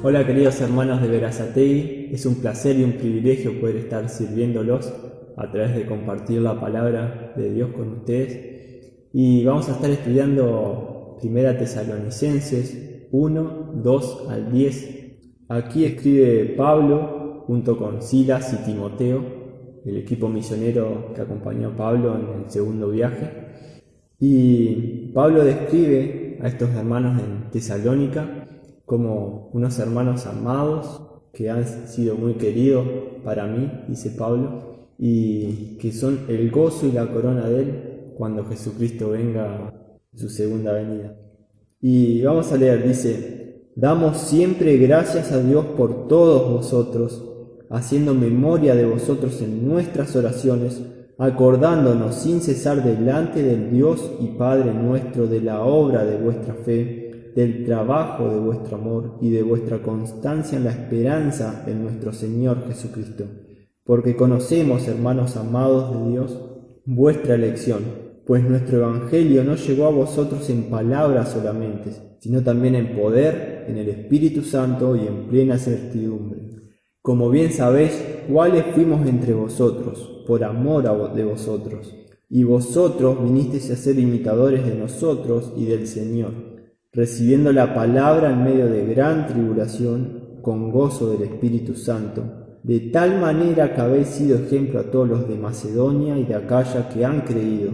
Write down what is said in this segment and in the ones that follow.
Hola queridos hermanos de Berazategui, es un placer y un privilegio poder estar sirviéndolos a través de compartir la palabra de Dios con ustedes. Y vamos a estar estudiando 1 Tesalonicenses 1, 2 al 10. Aquí escribe Pablo junto con Silas y Timoteo, el equipo misionero que acompañó a Pablo en el segundo viaje. Y Pablo describe a estos hermanos en Tesalónica como unos hermanos amados que han sido muy queridos para mí, dice Pablo, y que son el gozo y la corona de él cuando Jesucristo venga en su segunda venida. Y vamos a leer, dice: damos siempre gracias a Dios por todos vosotros, haciendo memoria de vosotros en nuestras oraciones, acordándonos sin cesar delante del Dios y Padre nuestro de la obra de vuestra fe, del trabajo de vuestro amor y de vuestra constancia en la esperanza en nuestro Señor Jesucristo. Porque conocemos, hermanos amados de Dios, vuestra elección, pues nuestro Evangelio no llegó a vosotros en palabras solamente, sino también en poder, en el Espíritu Santo y en plena certidumbre. Como bien sabéis, cuáles fuimos entre vosotros, por amor de vosotros, y vosotros vinisteis a ser imitadores de nosotros y del Señor, recibiendo la palabra en medio de gran tribulación, con gozo del Espíritu Santo, de tal manera que habéis sido ejemplo a todos los de Macedonia y de Acaya que han creído,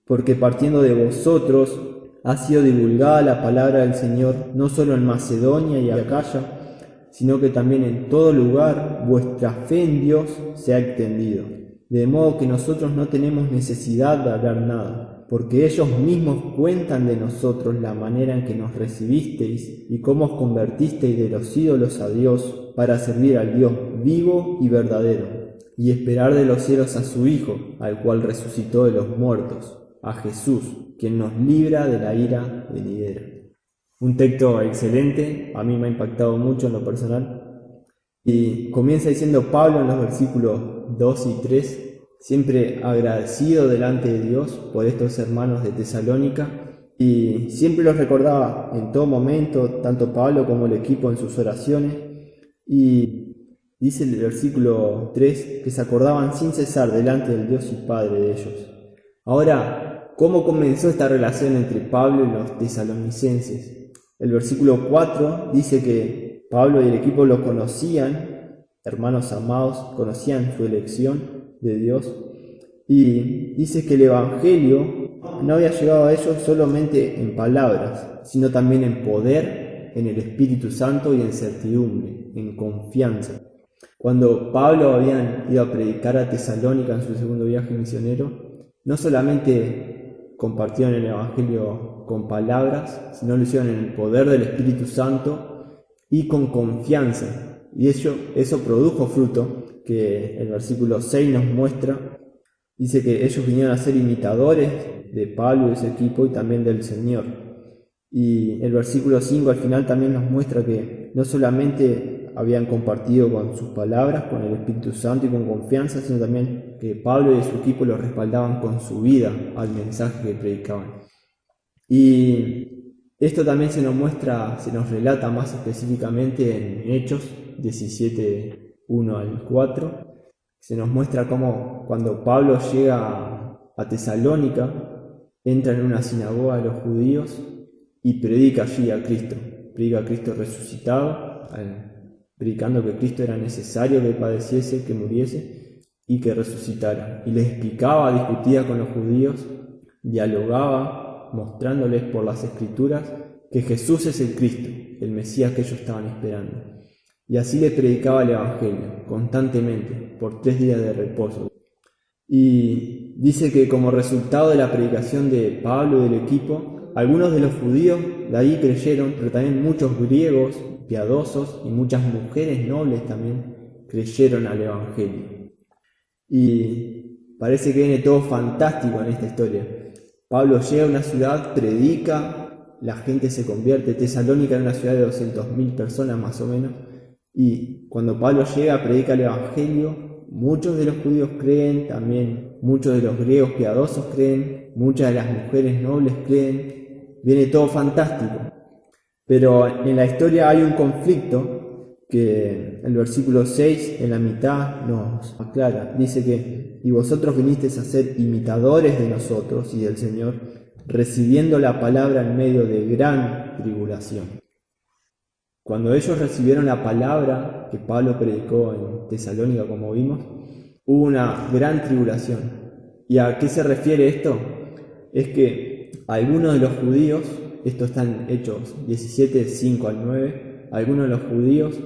porque partiendo de vosotros ha sido divulgada la palabra del Señor, no solo en Macedonia y Acaya, sino que también en todo lugar vuestra fe en Dios se ha extendido, de modo que nosotros no tenemos necesidad de hablar nada, porque ellos mismos cuentan de nosotros la manera en que nos recibisteis y cómo os convertisteis de los ídolos a Dios para servir al Dios vivo y verdadero, y esperar de los cielos a su Hijo, al cual resucitó de los muertos, a Jesús, quien nos libra de la ira venidera. Un texto excelente, a mí me ha impactado mucho en lo personal, y comienza diciendo Pablo en los versículos 2 y 3, siempre agradecido delante de Dios por estos hermanos de Tesalónica, y siempre los recordaba en todo momento, tanto Pablo como el equipo en sus oraciones, y dice el versículo 3 que se acordaban sin cesar delante del Dios y Padre de ellos. Ahora, ¿cómo comenzó esta relación entre Pablo y los tesalonicenses? El versículo 4 dice que Pablo y el equipo los conocían, hermanos amados, conocían su elección de Dios, y dice que el Evangelio no había llegado a ellos solamente en palabras, sino también en poder, en el Espíritu Santo y en certidumbre, en confianza. Cuando Pablo había ido a predicar a Tesalónica en su segundo viaje misionero, no solamente compartieron el Evangelio con palabras, sino lo hicieron en el poder del Espíritu Santo y con confianza, y eso produjo fruto, que el versículo 6 nos muestra. Dice que ellos vinieron a ser imitadores de Pablo y de su equipo y también del Señor. Y el versículo 5 al final también nos muestra que no solamente habían compartido con sus palabras, con el Espíritu Santo y con confianza, sino también que Pablo y su equipo los respaldaban con su vida al mensaje que predicaban. Y esto también se nos muestra, se nos relata más específicamente en Hechos 17, 1 al 4, se nos muestra cómo cuando Pablo llega a Tesalónica, entra en una sinagoga de los judíos y predica allí a Cristo resucitado, predicando que Cristo era necesario que padeciese, que muriese y que resucitara. Y les explicaba, discutía con los judíos, dialogaba, mostrándoles por las Escrituras que Jesús es el Cristo, el Mesías que ellos estaban esperando. Y así le predicaba el Evangelio constantemente, por 3 días de reposo. Y dice que como resultado de la predicación de Pablo y del equipo, algunos de los judíos de ahí creyeron, pero también muchos griegos piadosos y muchas mujeres nobles también creyeron al Evangelio. Y parece que viene todo fantástico en esta historia. Pablo llega a una ciudad, predica, la gente se convierte. Tesalónica era una ciudad de 200.000 personas más o menos. Y cuando Pablo llega, predica el Evangelio, muchos de los judíos creen, también muchos de los griegos piadosos creen, muchas de las mujeres nobles creen, viene todo fantástico. Pero en la historia hay un conflicto que el versículo 6 en la mitad nos aclara. Dice que, y vosotros vinisteis a ser imitadores de nosotros y del Señor, recibiendo la palabra en medio de gran tribulación. Cuando ellos recibieron la palabra que Pablo predicó en Tesalónica, como vimos, hubo una gran tribulación. ¿Y a qué se refiere esto? Es que algunos de los judíos, esto está en Hechos 17, 5 al 9, algunos de los judíos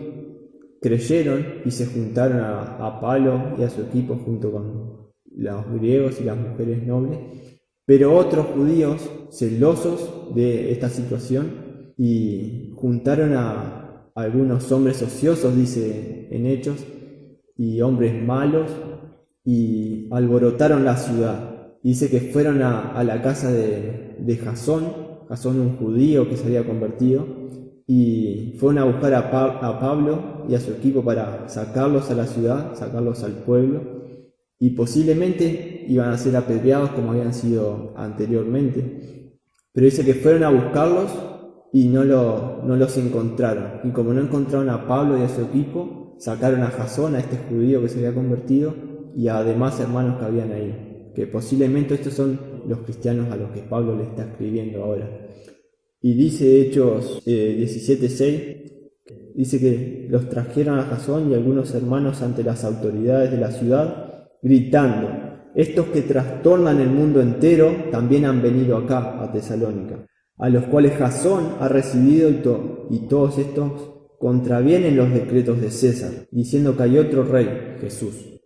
creyeron y se juntaron a Pablo y a su equipo junto con los griegos y las mujeres nobles, pero otros judíos, celosos de esta situación, y juntaron a algunos hombres ociosos, dice en Hechos, y hombres malos, y alborotaron la ciudad. Dice que fueron a la casa de Jasón, un judío que se había convertido, y fueron a buscar a Pablo y a su equipo para sacarlos a la ciudad, sacarlos al pueblo, y posiblemente iban a ser apedreados como habían sido anteriormente. Pero dice que fueron a buscarlos y no los encontraron. Y como no encontraron a Pablo y a su equipo, sacaron a Jasón, a este judío que se había convertido, y a demás hermanos que habían ahí. Que posiblemente estos son los cristianos a los que Pablo le está escribiendo ahora. Y dice Hechos 17:6, dice que los trajeron a Jasón y algunos hermanos ante las autoridades de la ciudad, gritando: estos que trastornan el mundo entero también han venido acá, a Tesalónica, a los cuales Jasón ha recibido y todos estos contravienen los decretos de César, diciendo que hay otro rey, Jesús.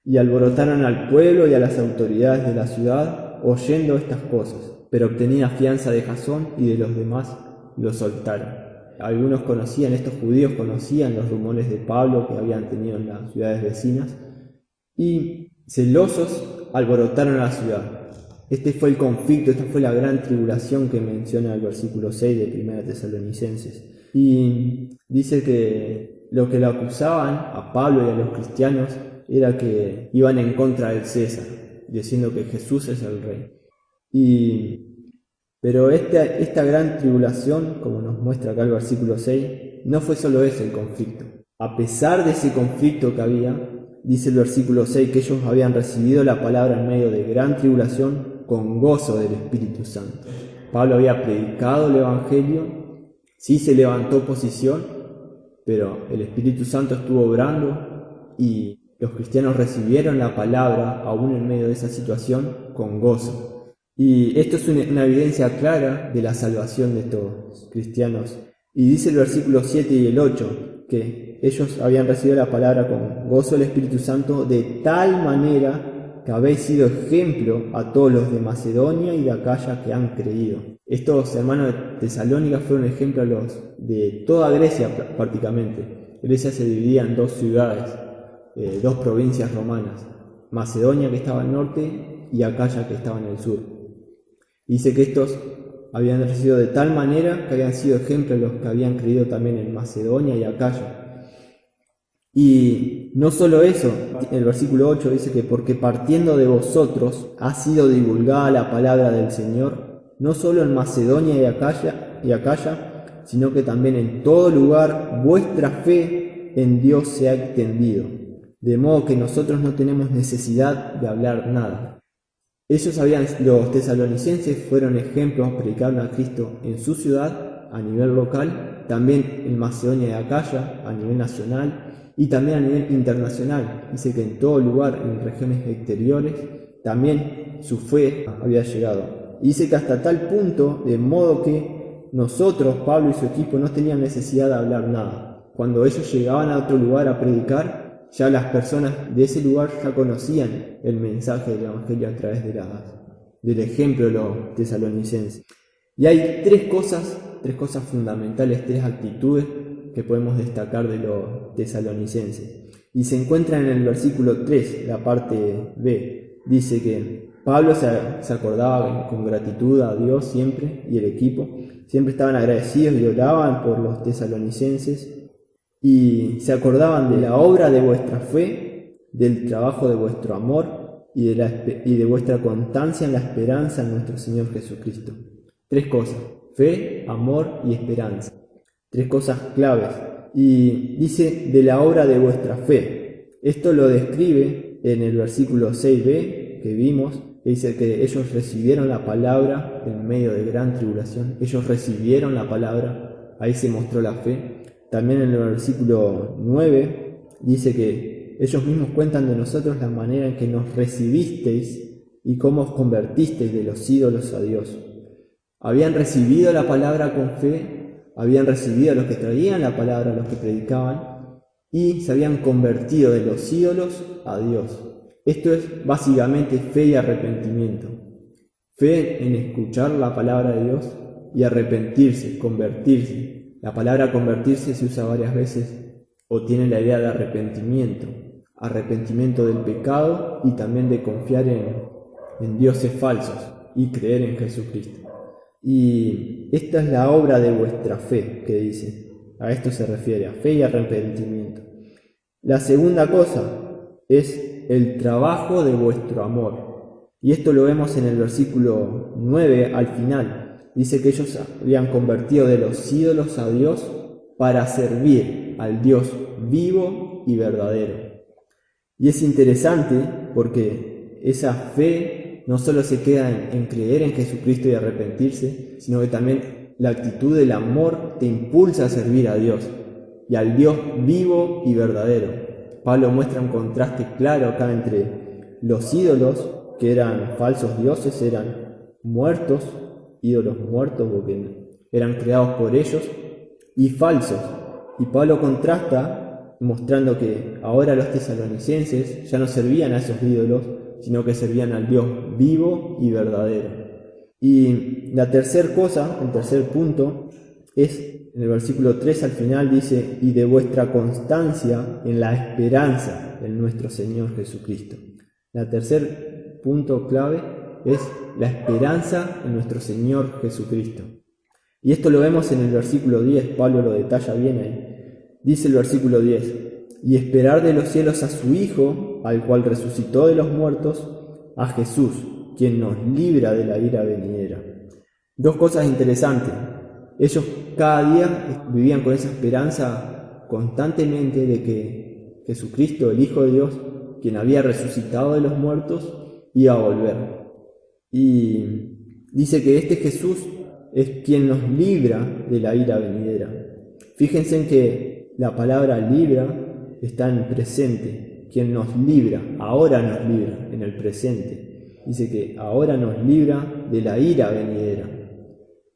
Y alborotaron al pueblo y a las autoridades de la ciudad, oyendo estas cosas, pero obtenida fianza de Jasón y de los demás lo soltaron. Algunos estos judíos conocían los rumores de Pablo que habían tenido en las ciudades vecinas, y celosos alborotaron a la ciudad. Este fue el conflicto, esta fue la gran tribulación que menciona el versículo 6 de 1 Tesalonicenses. Y dice que lo que lo acusaban a Pablo y a los cristianos era que iban en contra del César, diciendo que Jesús es el rey. Pero esta gran tribulación, como nos muestra acá el versículo 6, no fue solo ese el conflicto. A pesar de ese conflicto que había, dice el versículo 6 que ellos habían recibido la palabra en medio de gran tribulación con gozo del Espíritu Santo. Pablo había predicado el Evangelio, sí se levantó oposición, pero el Espíritu Santo estuvo obrando y los cristianos recibieron la palabra aún en medio de esa situación con gozo. Y esto es una evidencia clara de la salvación de estos cristianos. Y dice el versículo 7 y el 8 que ellos habían recibido la palabra con gozo del Espíritu Santo de tal manera que habéis sido ejemplo a todos los de Macedonia y de Acaya que han creído. Estos hermanos de Tesalónica fueron ejemplo a los de toda Grecia prácticamente. Grecia se dividía en dos ciudades, dos provincias romanas, Macedonia que estaba al norte y Acaya que estaba en el sur. Dice que estos habían recibido de tal manera que habían sido ejemplo a los que habían creído también en Macedonia y Acaya. Y no solo eso, el versículo 8 dice que porque partiendo de vosotros ha sido divulgada la palabra del Señor, no solo en Macedonia y Acaya, sino que también en todo lugar vuestra fe en Dios se ha extendido, de modo que nosotros no tenemos necesidad de hablar nada. Los tesalonicenses fueron ejemplos, predicaron a Cristo en su ciudad a nivel local, también en Macedonia y Acaya a nivel nacional y también a nivel internacional. Dice que en todo lugar, en regiones exteriores, también su fe había llegado. Y dice que hasta tal punto, de modo que nosotros, Pablo y su equipo, no tenían necesidad de hablar nada. Cuando ellos llegaban a otro lugar a predicar, ya las personas de ese lugar ya conocían el mensaje del Evangelio a través del ejemplo de los tesalonicenses. Y hay tres cosas fundamentales, tres actitudes que podemos destacar de los tesalonicenses. Y se encuentran en el versículo 3, la parte B. Dice que Pablo se acordaba con gratitud a Dios siempre, y el equipo siempre estaban agradecidos y oraban por los tesalonicenses, y se acordaban de la obra de vuestra fe del trabajo de vuestro amor y de vuestra constancia en la esperanza en nuestro Señor Jesucristo. 3 cosas: fe, amor y esperanza. 3 cosas claves. Y dice de la obra de vuestra fe. Esto lo describe en el versículo 6b que vimos, que dice que ellos recibieron la palabra en medio de gran tribulación. Ellos recibieron la palabra, ahí se mostró la fe. También en el versículo 9 dice que ellos mismos cuentan de nosotros la manera en que nos recibisteis y cómo os convertisteis de los ídolos a Dios. Habían recibido la palabra con fe, habían recibido a los que traían la palabra, a los que predicaban, y se habían convertido de los ídolos a Dios. Esto es básicamente fe y arrepentimiento. Fe en escuchar la palabra de Dios y arrepentirse, convertirse. La palabra convertirse se usa varias veces o tiene la idea de arrepentimiento. Arrepentimiento del pecado y también de confiar en dioses falsos y creer en Jesucristo. Y esta es la obra de vuestra fe, que dice. A esto se refiere, a fe y arrepentimiento. La segunda cosa es el trabajo de vuestro amor. Y esto lo vemos en el versículo 9 al final. Dice que ellos habían convertido de los ídolos a Dios para servir al Dios vivo y verdadero. Y es interesante porque esa fe no solo se queda en creer en Jesucristo y arrepentirse, sino que también la actitud del amor te impulsa a servir a Dios y al Dios vivo y verdadero. Pablo muestra un contraste claro acá entre los ídolos, que eran falsos dioses, eran muertos, ídolos muertos porque eran creados por ellos, y falsos. Y Pablo contrasta mostrando que ahora los tesalonicenses ya no servían a esos ídolos, sino que servían al Dios vivo y verdadero. Y la tercera cosa, el tercer punto, es en el versículo 3 al final dice: y de vuestra constancia en la esperanza en nuestro Señor Jesucristo. El tercer punto clave es la esperanza en nuestro Señor Jesucristo. Y esto lo vemos en el versículo 10, Pablo lo detalla bien ahí. Dice el versículo 10: y esperar de los cielos a su Hijo, al cual resucitó de los muertos, a Jesús, quien nos libra de la ira venidera. 2 cosas interesantes. Ellos cada día vivían con esa esperanza constantemente de que Jesucristo, el Hijo de Dios, quien había resucitado de los muertos, iba a volver. Y dice que este Jesús es quien nos libra de la ira venidera. Fíjense en que la palabra libra está en presente. Quien nos libra, ahora nos libra, en el presente. Dice que ahora nos libra de la ira venidera.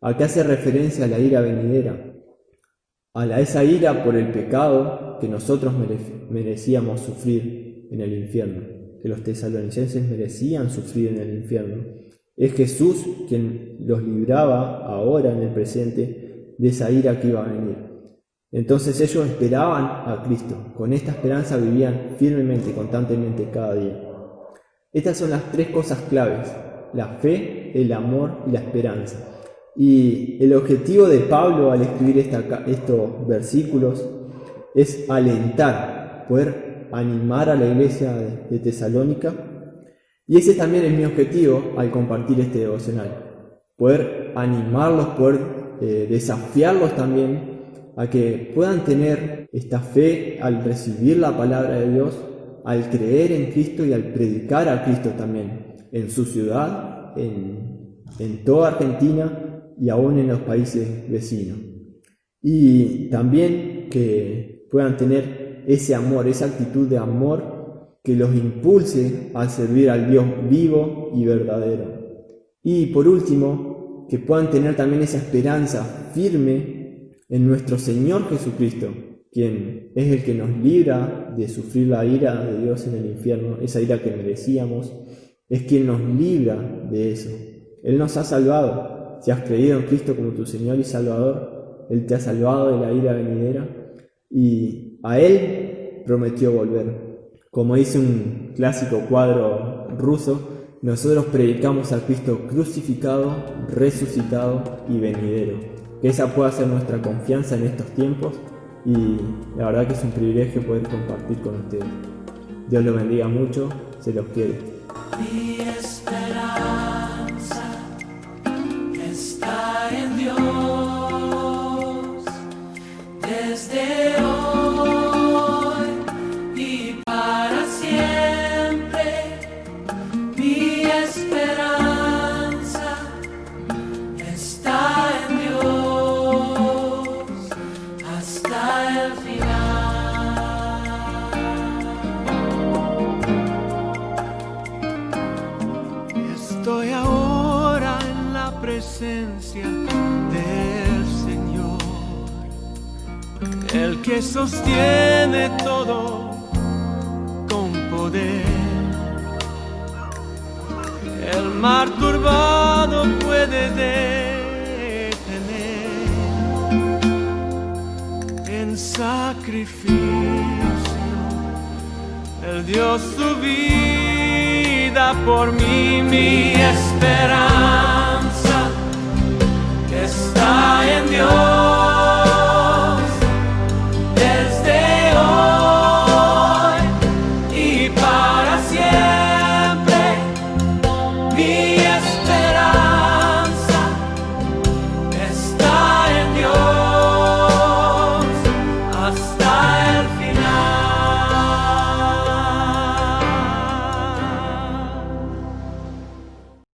¿A qué hace referencia a la ira venidera? A esa ira por el pecado que nosotros merecíamos sufrir en el infierno, que los tesalonicenses merecían sufrir en el infierno. Es Jesús quien los libraba ahora en el presente de esa ira que iba a venir. Entonces ellos esperaban a Cristo. Con esta esperanza vivían firmemente, constantemente cada día. Estas son las 3 cosas claves: la fe, el amor y la esperanza. Y el objetivo de Pablo al escribir estos versículos es alentar, poder animar a la iglesia de Tesalónica. Y ese también es mi objetivo al compartir este devocional: poder animarlos, poder desafiarlos también a que puedan tener esta fe al recibir la palabra de Dios, al creer en Cristo y al predicar a Cristo también en su ciudad, en toda Argentina y aún en los países vecinos. Y también que puedan tener ese amor, esa actitud de amor que los impulse a servir al Dios vivo y verdadero. Y por último, que puedan tener también esa esperanza firme en nuestro Señor Jesucristo, quien es el que nos libra de sufrir la ira de Dios en el infierno, esa ira que merecíamos, es quien nos libra de eso. Él nos ha salvado. Si has creído en Cristo como tu Señor y Salvador, Él te ha salvado de la ira venidera y a Él prometió volver. Como dice un clásico cuadro ruso, nosotros predicamos a Cristo crucificado, resucitado y venidero. Que esa pueda ser nuestra confianza en estos tiempos y la verdad que es un privilegio poder compartir con ustedes. Dios los bendiga mucho, se los quiere. Mi esperanza está en Dios. Desde hoy y para siempre, mi esperanza está en Dios hasta el final. Estoy ahora en la presencia del Señor, el que sostiene todo con poder. El mar turbado puede detener en sacrificio. Él dio su vida por mí, mi esperanza